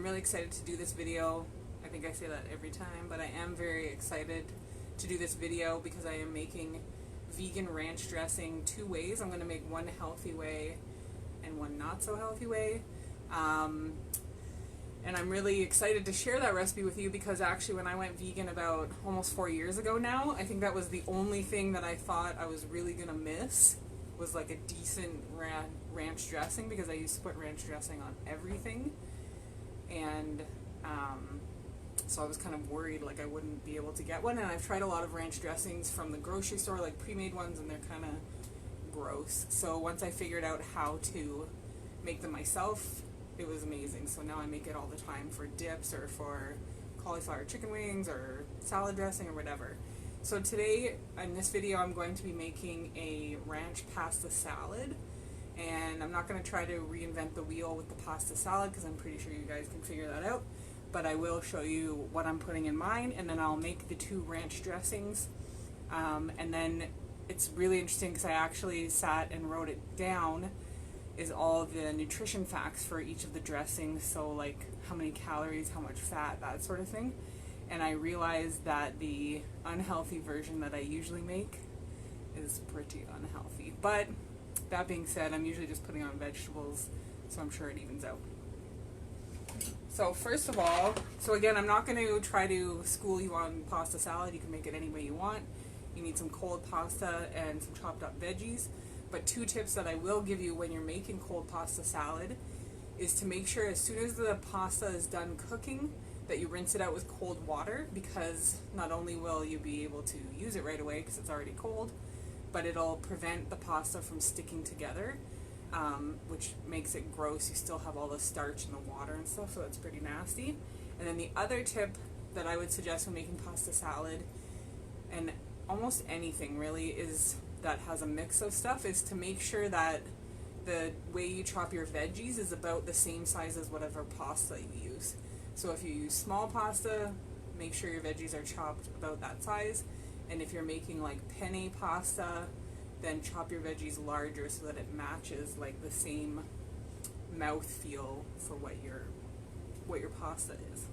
really excited to do this video. I think I say that every time, but I am very excited to do this video because I am making vegan ranch dressing two ways. I'm going to make one healthy way and one not so healthy way. And I'm really excited to share that recipe with you because actually when I went vegan about almost 4 years ago now, I think that was the only thing that I thought I was really going to miss was like a decent ranch dressing, because I used to put ranch dressing on everything. And so I was kind of worried like I wouldn't be able to get one. And I've tried a lot of ranch dressings from the grocery store, like pre-made ones, and they're kind of gross. So once I figured out how to make them myself, it was amazing. So now I make it all the time for dips or for cauliflower chicken wings or salad dressing or whatever. So today in this video I'm going to be making a ranch pasta salad, and I'm not going to try to reinvent the wheel with the pasta salad because I'm pretty sure you guys can figure that out, but I will show you what I'm putting in mine, and then I'll make the two ranch dressings. And then it's really interesting because I actually sat and wrote it down, is all the nutrition facts for each of the dressings, so like how many calories, how much fat, that sort of thing. And I realized that the unhealthy version that I usually make is pretty unhealthy. But that being said, I'm usually just putting on vegetables, so I'm sure it evens out. So first of all, so again, I'm not going to try to school you on pasta salad. You can make it any way you want. You need some cold pasta and some chopped up veggies. But two tips that I will give you when you're making cold pasta salad is to make sure as soon as the pasta is done cooking that you rinse it out with cold water, because not only will you be able to use it right away because it's already cold, but it'll prevent the pasta from sticking together, which makes it gross. You still have all the starch in the water and stuff, so it's pretty nasty. And then the other tip that I would suggest when making pasta salad, and almost anything really, is that has a mix of stuff, is to make sure that the way you chop your veggies is about the same size as whatever pasta you use. So if you use small pasta, make sure your veggies are chopped about that size. And if you're making like penne pasta, then chop your veggies larger so that it matches like the same mouth feel for what your pasta is.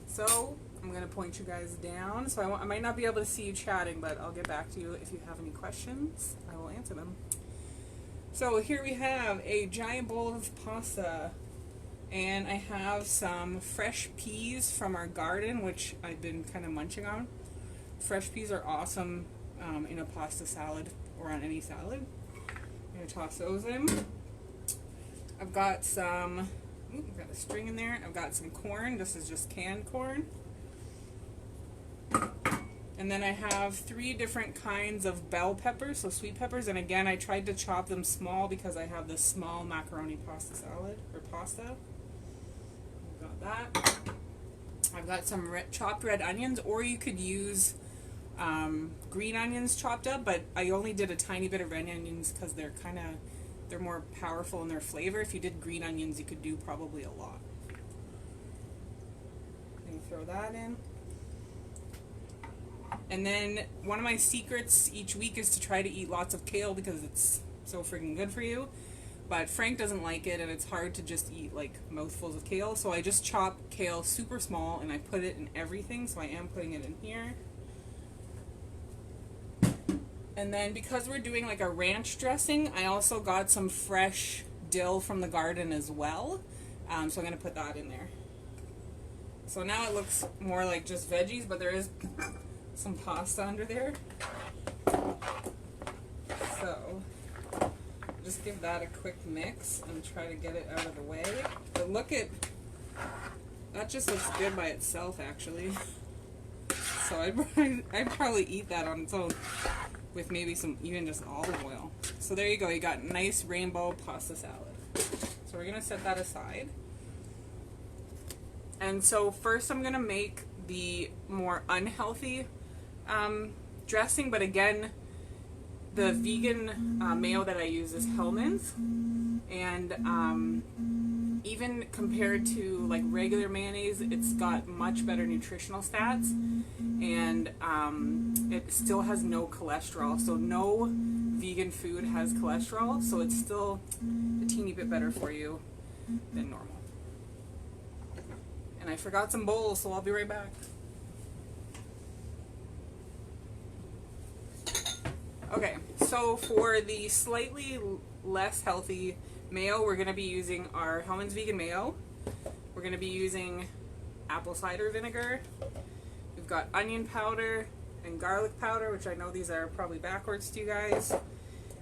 So I'm going to point you guys down. So I might not be able to see you chatting, but I'll get back to you. If you have any questions, I will answer them. So here we have a giant bowl of pasta, and I have some fresh peas from our garden, which I've been kind of munching on. Fresh peas are awesome in a pasta salad or on any salad. I'm going to toss those in. I've got some, I've got a string in there. I've got some corn. This is just canned corn. And then I have 3 different kinds of bell peppers, so sweet peppers. And again, I tried to chop them small because I have this small macaroni pasta salad, or pasta. I've got that. I've got some chopped red onions, or you could use green onions chopped up, but I only did a tiny bit of red onions because they're more powerful in their flavor. If you did green onions, you could do probably a lot. And throw that in. And then one of my secrets each week is to try to eat lots of kale because it's so freaking good for you. But Frank doesn't like it, and it's hard to just eat like mouthfuls of kale. So I just chop kale super small and I put it in everything. So I am putting it in here. And then because we're doing like a ranch dressing, I also got some fresh dill from the garden as well. So I'm going to put that in there. So now it looks more like just veggies, but there is some pasta under there. So just give that a quick mix and try to get it out of the way. But look at that, just looks good by itself actually. So I'd probably eat that on its own with maybe some, even just olive oil. So there you go, you got nice rainbow pasta salad. So we're gonna set that aside. And so first I'm gonna make the more unhealthy dressing, but again, the vegan mayo that I use is Hellmann's, and even compared to like regular mayonnaise, it's got much better nutritional stats, and it still has no cholesterol. So no vegan food has cholesterol, so it's still a teeny bit better for you than normal. I forgot some bowls, so I'll be right back. Okay, so for the slightly less healthy mayo, we're going to be using our Hellmann's Vegan Mayo. We're going to be using apple cider vinegar. We've got onion powder and garlic powder, which I know these are probably backwards to you guys.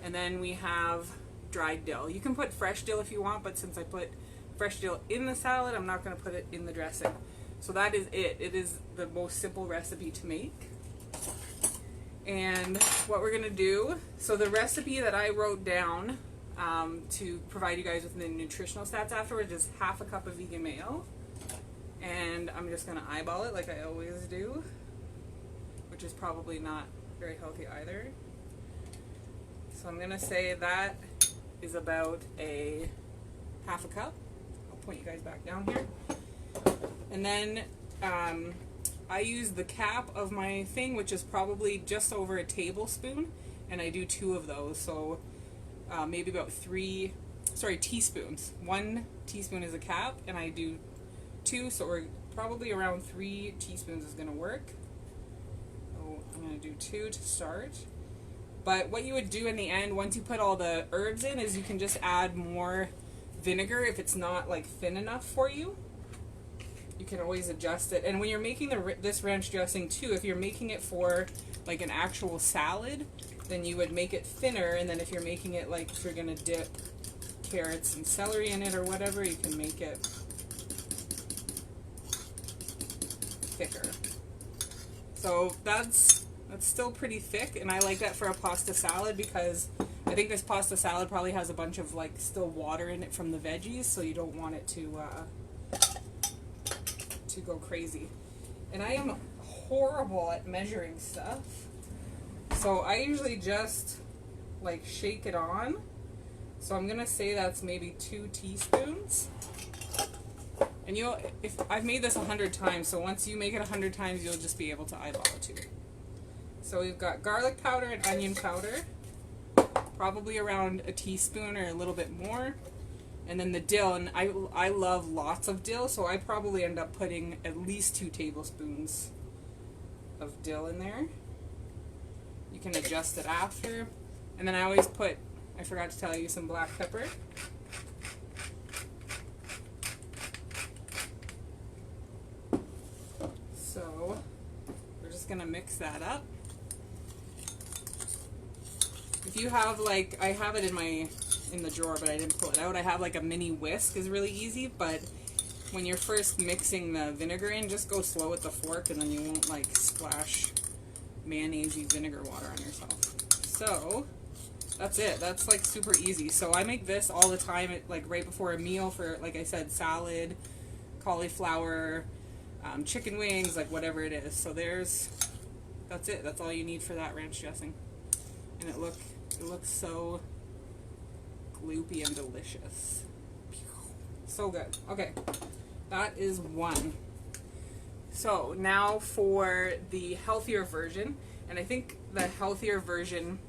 And then we have dried dill. You can put fresh dill if you want, but since I put fresh dill in the salad, I'm not going to put it in the dressing. So that is it. It is the most simple recipe to make. And what we're going to do, so the recipe that I wrote down to provide you guys with the nutritional stats afterwards is half a cup of vegan mayo. And I'm just going to eyeball it like I always do, which is probably not very healthy either. So I'm going to say that is about a half a cup. I'll point you guys back down here. And then I use the cap of my thing, which is probably just over a tablespoon, and I do 2 of those, so maybe about teaspoons. 1 teaspoon is a cap, and I do 2, so we're probably around 3 teaspoons is going to work. So I'm going to do 2 to start. But what you would do in the end, once you put all the herbs in, is you can just add more vinegar if it's not like thin enough for you. You can always adjust it. And when you're making this ranch dressing too, if you're making it for like an actual salad, then you would make it thinner. And then if you're making it like if you're going to dip carrots and celery in it or whatever, you can make it thicker. So that's still pretty thick, and I like that for a pasta salad because I think this pasta salad probably has a bunch of like still water in it from the veggies, so you don't want it to go crazy. And I am horrible at measuring stuff, so I usually just like shake it on. So I'm gonna say that's maybe 2 teaspoons. And if I've made this 100 times, so once you make it 100 times, you'll just be able to eyeball it too. So we've got garlic powder and onion powder, probably around a teaspoon or a little bit more. And then the dill, and I love lots of dill, so I probably end up putting at least 2 tablespoons of dill in there. You can adjust it after. And then I always put, I forgot to tell you, some black pepper. So we're just going to mix that up. If you have like, I have it in the drawer, but I didn't pull it out. I have like a mini whisk, is really easy, but when you're first mixing the vinegar in, just go slow with the fork, and then you won't like splash mayonnaise-y vinegar water on yourself. So that's it. That's like super easy. So I make this all the time, like right before a meal for, like I said, salad, cauliflower, chicken wings, like whatever it is. So that's it. That's all you need for that ranch dressing. And it looks so gloopy and delicious. So good. Okay, that is 1. So now for the healthier version, and I think the healthier version,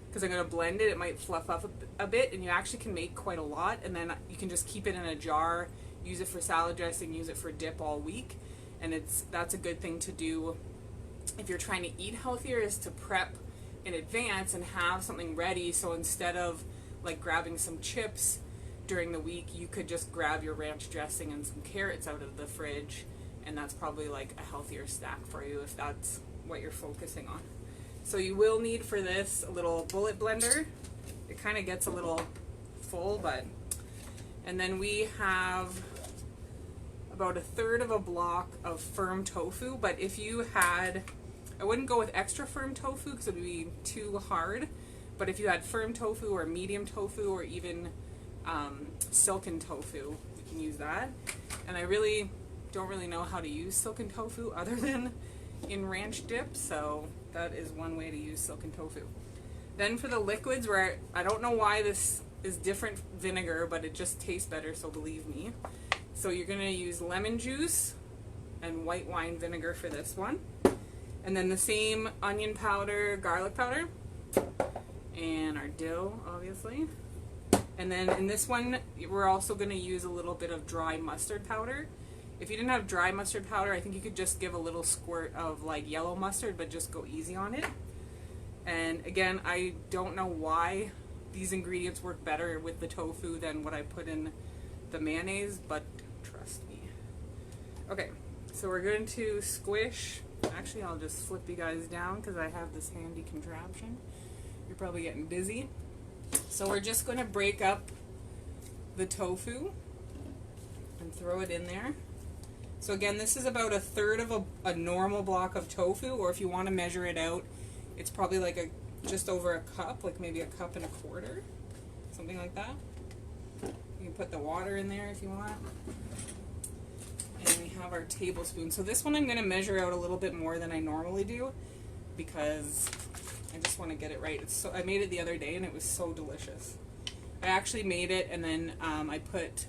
because I'm going to blend it, it might fluff up a bit, and you actually can make quite a lot, and then you can just keep it in a jar, use it for salad dressing, use it for dip all week, and that's a good thing to do if you're trying to eat healthier, is to prep in advance and have something ready. So instead of like grabbing some chips during the week, you could just grab your ranch dressing and some carrots out of the fridge, and that's probably like a healthier snack for you if that's what you're focusing on. So you will need for this a little bullet blender. It kind of gets a little full, and then we have about 1/3 of a block of firm tofu, but if you had, I wouldn't go with extra firm tofu because it would be too hard, but if you had firm tofu or medium tofu or even silken tofu, you can use that. And I really don't really know how to use silken tofu other than in ranch dip, so that is one way to use silken tofu. Then for the liquids, where I don't know why this is different vinegar, but it just tastes better, so believe me. So you're going to use lemon juice and white wine vinegar for this one. And then the same onion powder, garlic powder, and our dill, obviously. And then in this one, we're also going to use a little bit of dry mustard powder. If you didn't have dry mustard powder, I think you could just give a little squirt of like yellow mustard, but just go easy on it. And again, I don't know why these ingredients work better with the tofu than what I put in the mayonnaise, but trust me. Okay, so we're going to squish. Actually, I'll just flip you guys down because I have this handy contraption. You're probably getting dizzy. So we're just going to break up the tofu and throw it in there. So again, this is about 1/3 of a normal block of tofu, or if you want to measure it out, it's probably like just over a cup, like maybe 1.25 cups, something like that. You can put the water in there if you want. And we have our tablespoon. So this one I'm going to measure out a little bit more than I normally do because I just want to get it right. I made it the other day and it was so delicious. I actually made it and then I put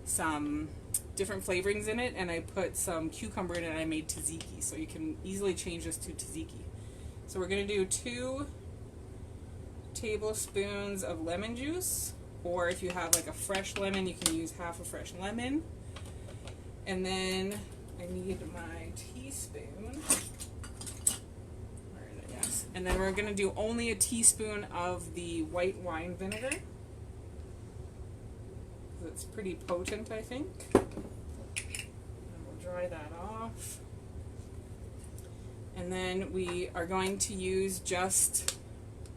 some different flavorings in it, and I put some cucumber in it, and I made tzatziki. So you can easily change this to tzatziki. So we're going to do 2 tablespoons of lemon juice, or if you have like a fresh lemon, you can use half a fresh lemon. And then I need my teaspoon. Where is it? Yes. And then we're going to do only a teaspoon of the white wine vinegar. It's pretty potent, I think. And we'll dry that off. And then we are going to use just,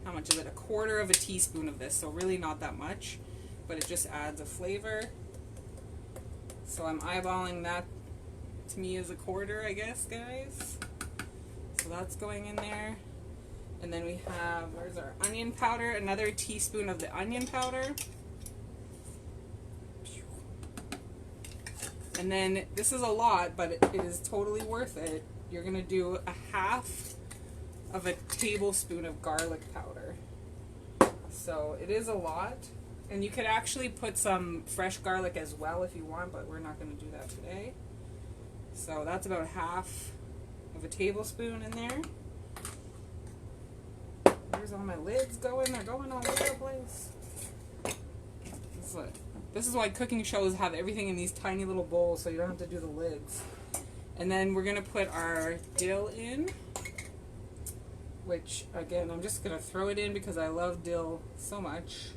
how much is it? 1/4 teaspoon of this, so really not that much, but it just adds a flavor. So I'm eyeballing that, to me, as 1/4, I guess, guys. So that's going in there. And then we have, where's our onion powder? Another teaspoon of the onion powder. And then, this is a lot, but it is totally worth it. You're going to do 1/2 tablespoon of garlic powder. So it is a lot. And you could actually put some fresh garlic as well if you want, but we're not going to do that today. So that's about 1/2 tablespoon in there. Where's all my lids going? They're going all over the place. This is why cooking shows have everything in these tiny little bowls, so you don't have to do the lids. And then we're going to put our dill in, which, again, I'm just going to throw it in because I love dill so much.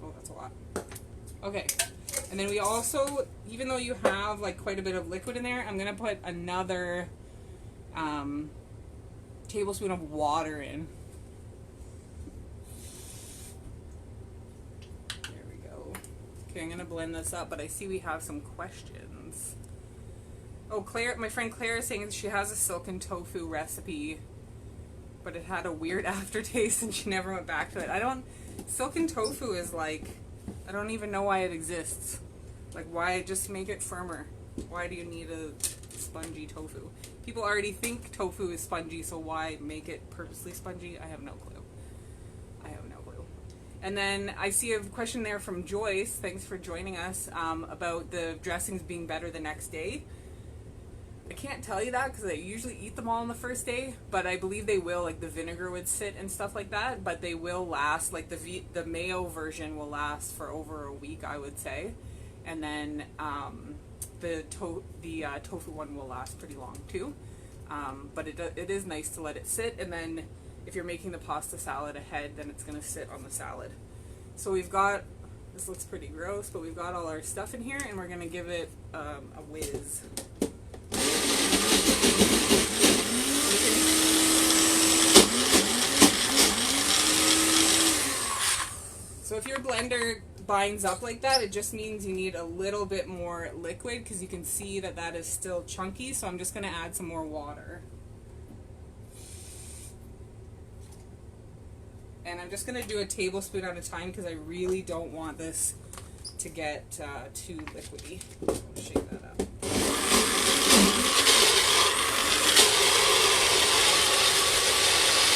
Oh, that's a lot. Okay. And then we also, even though you have like quite a bit of liquid in there, I'm going to put another tablespoon of water in. I'm going to blend this up, but I see we have some questions. Oh, Claire, my friend Claire is saying she has a silken tofu recipe, but it had a weird aftertaste and she never went back to it. Silken tofu is like, I don't even know why it exists. Like, why just make it firmer? Why do you need a spongy tofu? People already think tofu is spongy, so why make it purposely spongy? I have no clue. And then I see a question there from Joyce, thanks for joining us, about the dressings being better the next day. I can't tell you that because I usually eat them all on the first day, but I believe they will, like the vinegar would sit and stuff like that, but they will last, like the Mayo version will last for over a week, I would say. And then the tofu one will last pretty long too. But it is nice to let it sit, and then if you're making the pasta salad ahead, then it's going to sit on the salad. So we've got, this looks pretty gross, but we've got all our stuff in here, and we're going to give it a whiz. So if your blender binds up like that, it just means you need a little bit more liquid, because you can see that that is still chunky, so I'm just going to add some more water. And I'm just going to do a tablespoon at a time because I really don't want this to get too liquidy. I'll shake that up.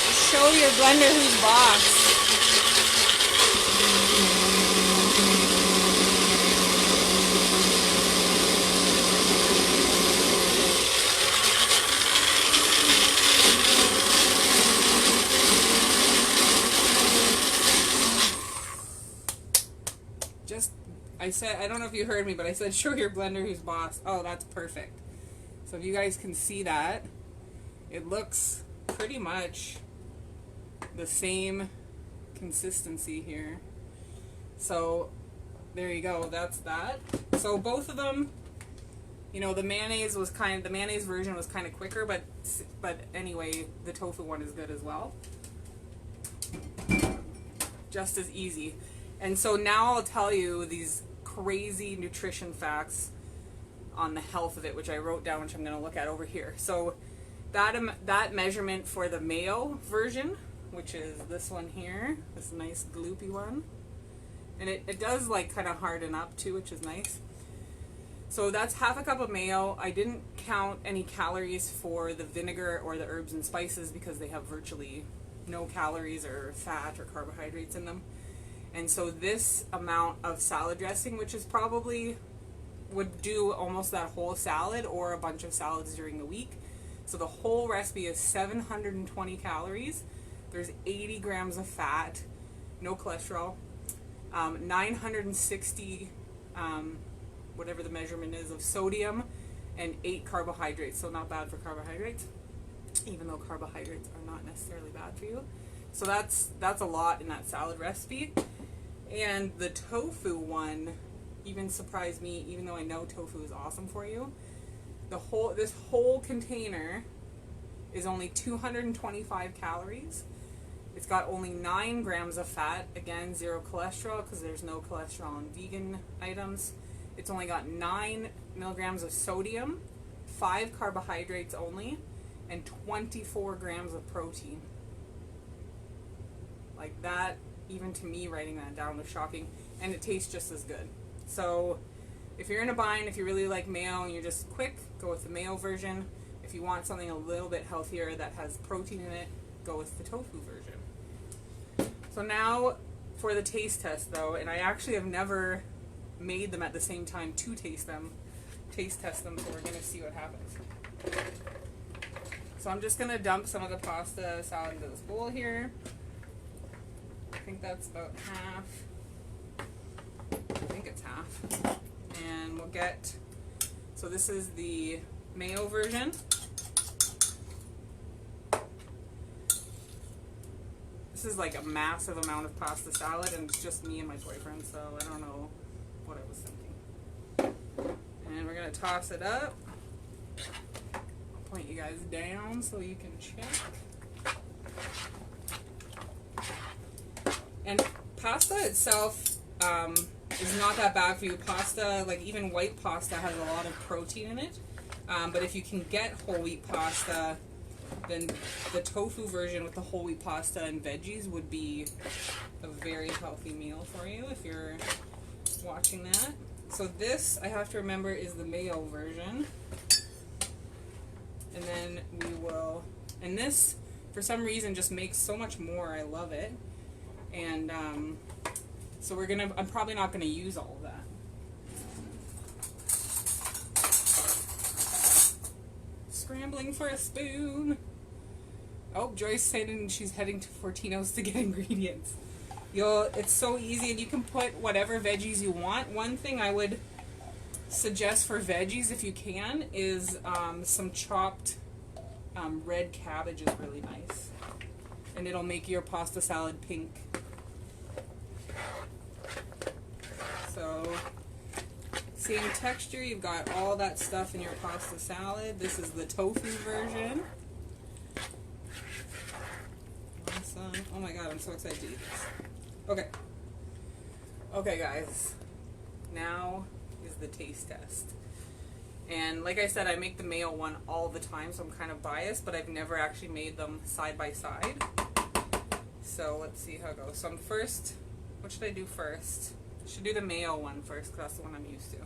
Just show your blender who's boss. I I said, I don't know if you heard me, but I said, show your blender who's boss. Oh, that's perfect. So if you guys can see that, it looks pretty much the same consistency here. So there you go, that's that. So both of them, you know, the mayonnaise version was kind of quicker, but anyway, the tofu one is good as well. Just as easy. And so now I'll tell you these crazy nutrition facts on the health of it, which I wrote down, which I'm going to look at over here. So that measurement for the Mayo version, which is this one here, this nice gloopy one, and it does like kind of harden up too, which is nice. So that's half a cup of mayo. I didn't count any calories for the vinegar or the herbs and spices because they have virtually no calories or fat or carbohydrates in them. And so this amount of salad dressing, which is probably would do almost that whole salad or a bunch of salads during the week. So the whole recipe is 720 calories. There's 80 grams of fat, no cholesterol, 960 whatever the measurement is of sodium, and 8 carbohydrates. So not bad for carbohydrates, even though carbohydrates are not necessarily bad for you. So that's a lot in that salad recipe. And the tofu one even surprised me, even though I know tofu is awesome for you. This whole container is only 225 calories. It's got only 9 grams of fat, again 0 cholesterol because there's no cholesterol in vegan items. It's only got 9 milligrams of sodium, 5 carbohydrates only, and 24 grams of protein. Like that, even to me writing that down was shocking, and it tastes just as good. So if you're in a bind, if you really like mayo and you're just quick, go with the mayo version. If you want something a little bit healthier that has protein in it, go with the tofu version. So now for the taste test though, and I actually have never made them at the same time to taste test them, so we're going to see what happens. So I'm just going to dump some of the pasta salad into this bowl here. I think that's about half. I think it's half. And we'll get, so this is the mayo version. This is like a massive amount of pasta salad, and it's just me and my boyfriend, so I don't know what I was thinking. And we're going to toss it up. I'll point you guys down so you can check. And pasta itself is not that bad for you. Pasta, like even white pasta, has a lot of protein in it. But if you can get whole wheat pasta, then the tofu version with the whole wheat pasta and veggies would be a very healthy meal for you if you're watching that. So this, I have to remember, is the mayo version. And then we will, and this for some reason just makes so much more. I love it. And so I'm probably not gonna use all of that. Scrambling for a spoon. Oh, Joyce said she's heading to Fortino's to get ingredients. It's so easy, and you can put whatever veggies you want. One thing I would suggest for veggies, if you can, is some chopped red cabbage is really nice, and it'll make your pasta salad pink. So same texture, you've got all that stuff in your pasta salad. This is the tofu version. Awesome. Oh my god, I'm so excited to eat this. Okay guys, now is the taste test. And like I said, I make the mayo one all the time, so I'm kind of biased, but I've never actually made them side by side. So let's see how it goes. So first, what should I do first? I should do the mayo one first, because that's the one I'm used to.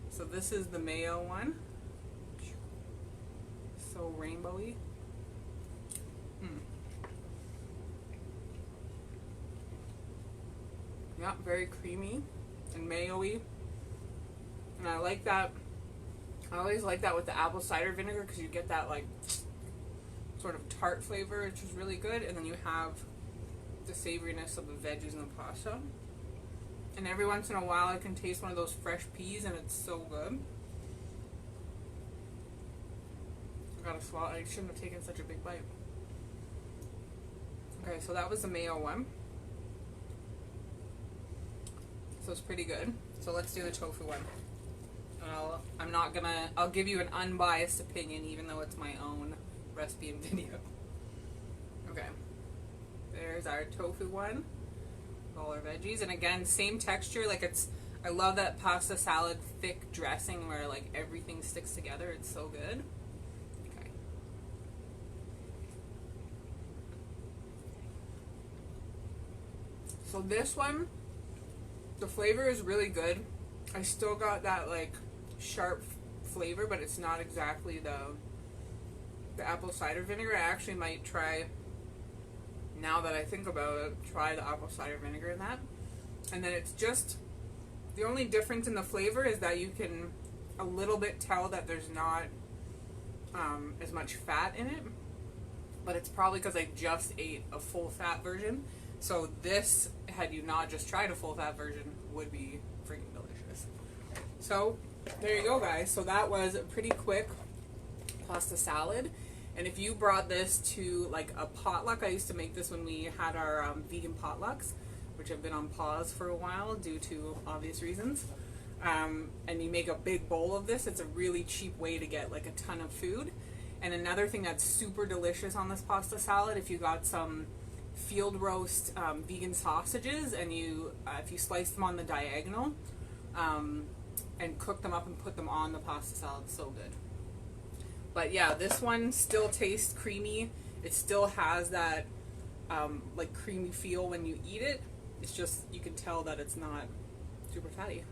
So this is the mayo one. So rainbowy. Yeah, very creamy and mayo-y. And I like that. I always like that with the apple cider vinegar, because you get that like sort of tart flavor, which is really good. And then you have the savoriness of the veggies and the pasta. And every once in a while I can taste one of those fresh peas and it's so good. I gotta swallow. I shouldn't have taken such a big bite. Okay, so that was the Mayo one. So it's pretty good. So let's do the tofu one. I'll give you an unbiased opinion even though it's my own recipe and video. Okay. There's our tofu one. All our veggies. And again, same texture. Like I love that pasta salad thick dressing where like everything sticks together. It's so good. Okay. So this one, the flavor is really good. I still got that like sharp flavor, but it's not exactly the apple cider vinegar. I actually might try, now that I think about it, try the apple cider vinegar in that. And then it's just, the only difference in the flavor is that you can a little bit tell that there's not as much fat in it, but it's probably because I just ate a full fat version. So this, had you not just tried a full fat version, would be freaking delicious. So there you go, guys. So that was a pretty quick pasta salad. And if you brought this to like a potluck, I used to make this when we had our vegan potlucks, which have been on pause for a while due to obvious reasons. And you make a big bowl of this, it's a really cheap way to get like a ton of food. And another thing that's super delicious on this pasta salad, if you got some field roast vegan sausages and if you slice them on the diagonal and cook them up and put them on the pasta salad, so good. But yeah, this one still tastes creamy. It still has that like creamy feel when you eat it. It's just, you can tell that it's not super fatty.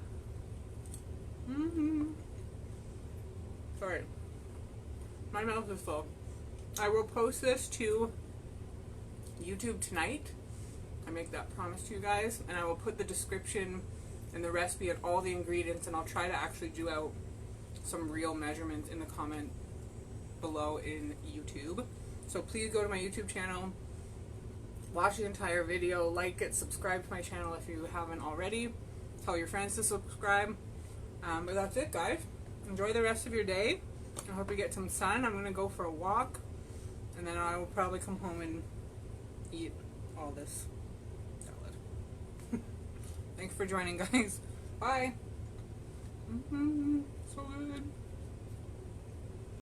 Sorry, my mouth is full. I will post this to YouTube tonight. I make that promise to you guys, and I will put the description and the recipe and all the ingredients, and I'll try to actually do out some real measurements in the comment below in YouTube. So please go to my YouTube channel, watch the entire video, like it, subscribe to my channel if you haven't already, tell your friends to subscribe. But that's it, guys. Enjoy the rest of your day. I hope you get some sun. I'm gonna go for a walk, and then I will probably come home and eat all this salad. Thanks for joining, guys. Bye. So good.